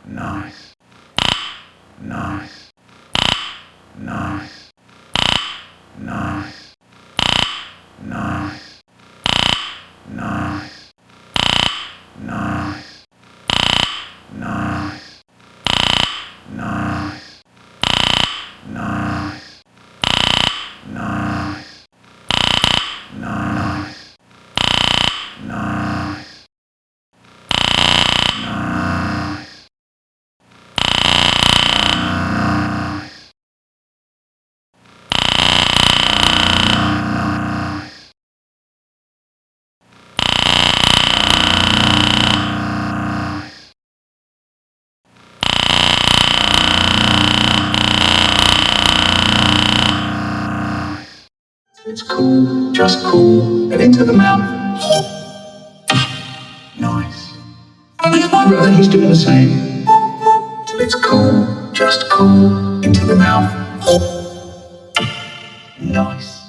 Nice. Nice. Nice. Nice. Nice. Nice. Nice. Nice. Nice. Nice. Nice. Nice. Nice. It's cool, just cool, and into the mouth. Nice. And my brother, he's doing the same. Till it's cool, just cool, into the mouth. Nice.